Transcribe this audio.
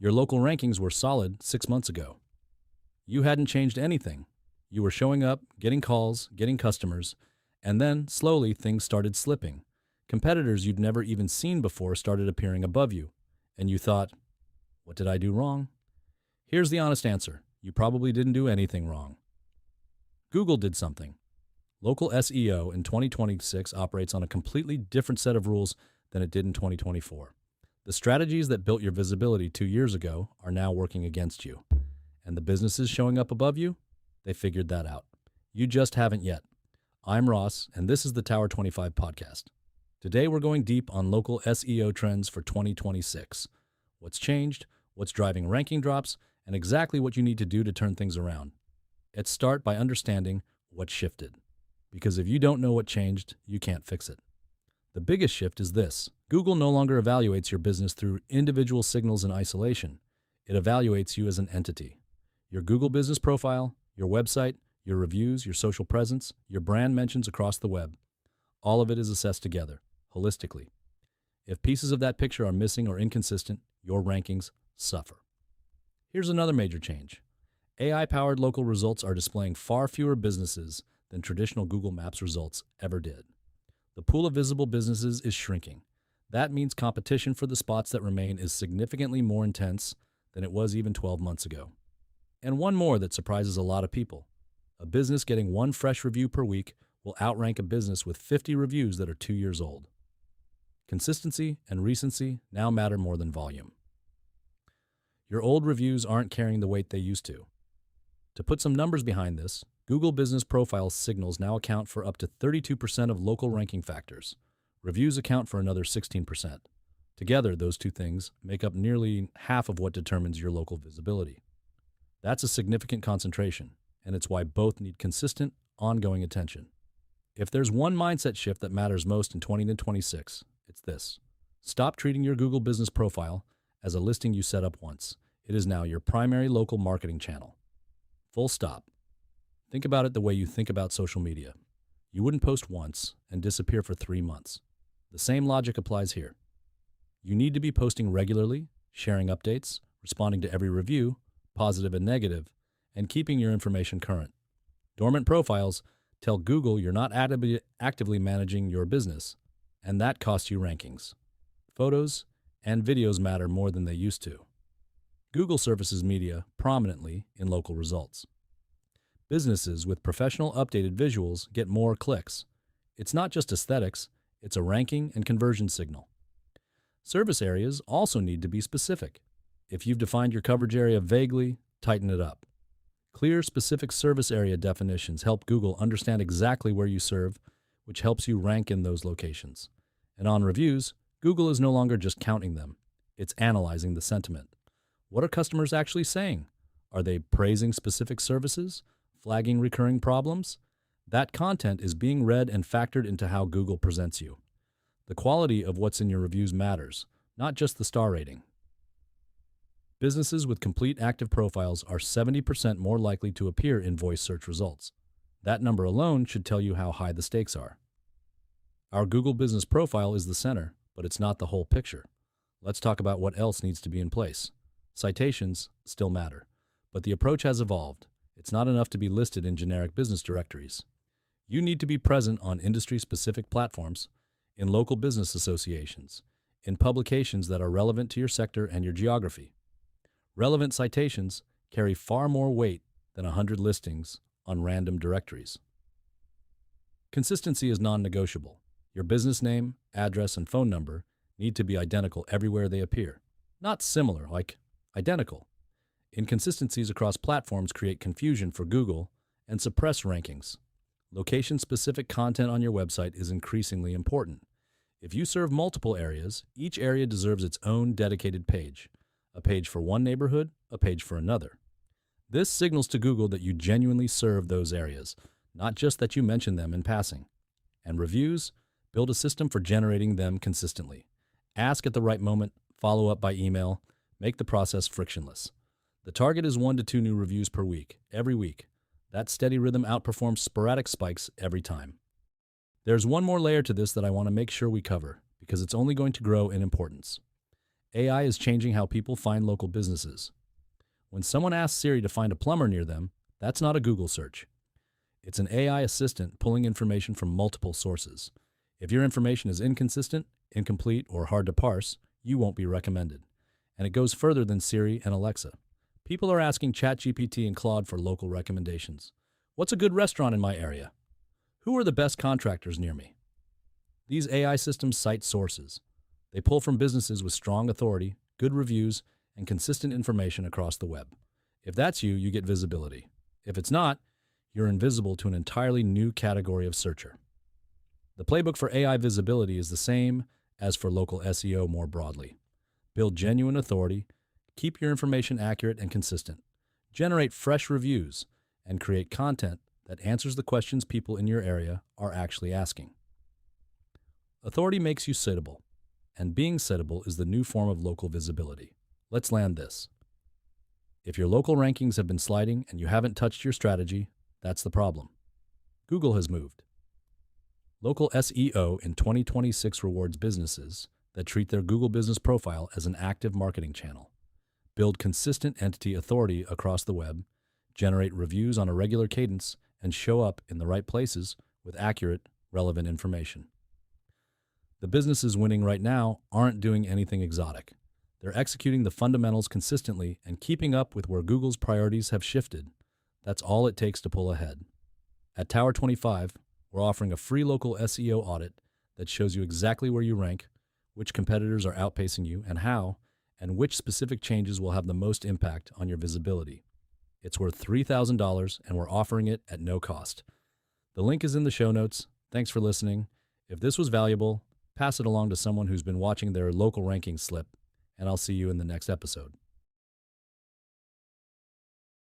Your local rankings were solid 6 months ago. You hadn't changed anything. You were showing up, getting calls, getting customers, and then, slowly, things started slipping. Competitors you'd never even seen before started appearing above you, and you thought, what did I do wrong? Here's the honest answer. You probably didn't do anything wrong. Google did something. Local SEO in 2026 operates on a completely different set of rules than it did in 2024. The strategies that built your visibility 2 years ago are now working against you. And the businesses showing up above you, they figured that out. You just haven't yet. I'm Ross, and this is the Tower 25 podcast. Today we're going deep on local SEO trends for 2026. What's changed, what's driving ranking drops, and exactly what you need to do to turn things around. Let's start by understanding what shifted. Because if you don't know what changed, you can't fix it. The biggest shift is this. Google no longer evaluates your business through individual signals in isolation. It evaluates you as an entity. Your Google business profile, your website, your reviews, your social presence, your brand mentions across the web. All of it is assessed together, holistically. If pieces of that picture are missing or inconsistent, your rankings suffer. Here's another major change. AI-powered local results are displaying far fewer businesses than traditional Google Maps results ever did. The pool of visible businesses is shrinking. That means competition for the spots that remain is significantly more intense than it was even 12 months ago. And one more that surprises a lot of people. A business getting one fresh review per week will outrank a business with 50 reviews that are 2 years old. Consistency and recency now matter more than volume. Your old reviews aren't carrying the weight they used to. To put some numbers behind this, Google Business Profile signals now account for up to 32% of local ranking factors. Reviews account for another 16%. Together, those two things make up nearly half of what determines your local visibility. That's a significant concentration, and it's why both need consistent, ongoing attention. If there's one mindset shift that matters most in 2026, it's this. Stop treating your Google Business Profile as a listing you set up once. It is now your primary local marketing channel. Full stop. Think about it the way you think about social media. You wouldn't post once and disappear for 3 months. The same logic applies here. You need to be posting regularly, sharing updates, responding to every review, positive and negative, and keeping your information current. Dormant profiles tell Google you're not actively managing your business, and that costs you rankings. Photos and videos matter more than they used to. Google surfaces media prominently in local results. Businesses with professional updated visuals get more clicks. It's not just aesthetics, it's a ranking and conversion signal. Service areas also need to be specific. If you've defined your coverage area vaguely, tighten it up. Clear, specific service area definitions help Google understand exactly where you serve, which helps you rank in those locations. And on reviews, Google is no longer just counting them. It's analyzing the sentiment. What are customers actually saying? Are they praising specific services? Flagging recurring problems? That content is being read and factored into how Google presents you. The quality of what's in your reviews matters, not just the star rating. Businesses with complete active profiles are 70% more likely to appear in voice search results. That number alone should tell you how high the stakes are. Our Google Business Profile is the center, but it's not the whole picture. Let's talk about what else needs to be in place. Citations still matter, but the approach has evolved. It's not enough to be listed in generic business directories. You need to be present on industry-specific platforms, in local business associations, in publications that are relevant to your sector and your geography. Relevant citations carry far more weight than 100 listings on random directories. Consistency is non-negotiable. Your business name, address, and phone number need to be identical everywhere they appear. Not similar, like identical. Inconsistencies across platforms create confusion for Google and suppress rankings. Location-specific content on your website is increasingly important. If you serve multiple areas, each area deserves its own dedicated page. A page for one neighborhood, a page for another. This signals to Google that you genuinely serve those areas, not just that you mention them in passing. And reviews, build a system for generating them consistently. Ask at the right moment, follow up by email, make the process frictionless. The target is 1 to 2 new reviews per week, every week. That steady rhythm outperforms sporadic spikes every time. There's one more layer to this that I want to make sure we cover, because it's only going to grow in importance. AI is changing how people find local businesses. When someone asks Siri to find a plumber near them, that's not a Google search. It's an AI assistant pulling information from multiple sources. If your information is inconsistent, incomplete, or hard to parse, you won't be recommended. And it goes further than Siri and Alexa. People are asking ChatGPT and Claude for local recommendations. What's a good restaurant in my area? Who are the best contractors near me? These AI systems cite sources. They pull from businesses with strong authority, good reviews, and consistent information across the web. If that's you, you get visibility. If it's not, you're invisible to an entirely new category of searcher. The playbook for AI visibility is the same as for local SEO more broadly. Build genuine authority, keep your information accurate and consistent, generate fresh reviews, and create content that answers the questions people in your area are actually asking. Authority makes you citable, and being citable is the new form of local visibility. Let's land this. If your local rankings have been sliding and you haven't touched your strategy, that's the problem. Google has moved. Local SEO in 2026 rewards businesses that treat their Google business profile as an active marketing channel, build consistent entity authority across the web, generate reviews on a regular cadence, and show up in the right places with accurate, relevant information. The businesses winning right now aren't doing anything exotic. They're executing the fundamentals consistently and keeping up with where Google's priorities have shifted. That's all it takes to pull ahead. At Tower 25, we're offering a free local SEO audit that shows you exactly where you rank, which competitors are outpacing you and how, and which specific changes will have the most impact on your visibility. It's worth $3,000 and we're offering it at no cost. The link is in the show notes. Thanks for listening. If this was valuable, pass it along to someone who's been watching their local rankings slip, and I'll see you in the next episode.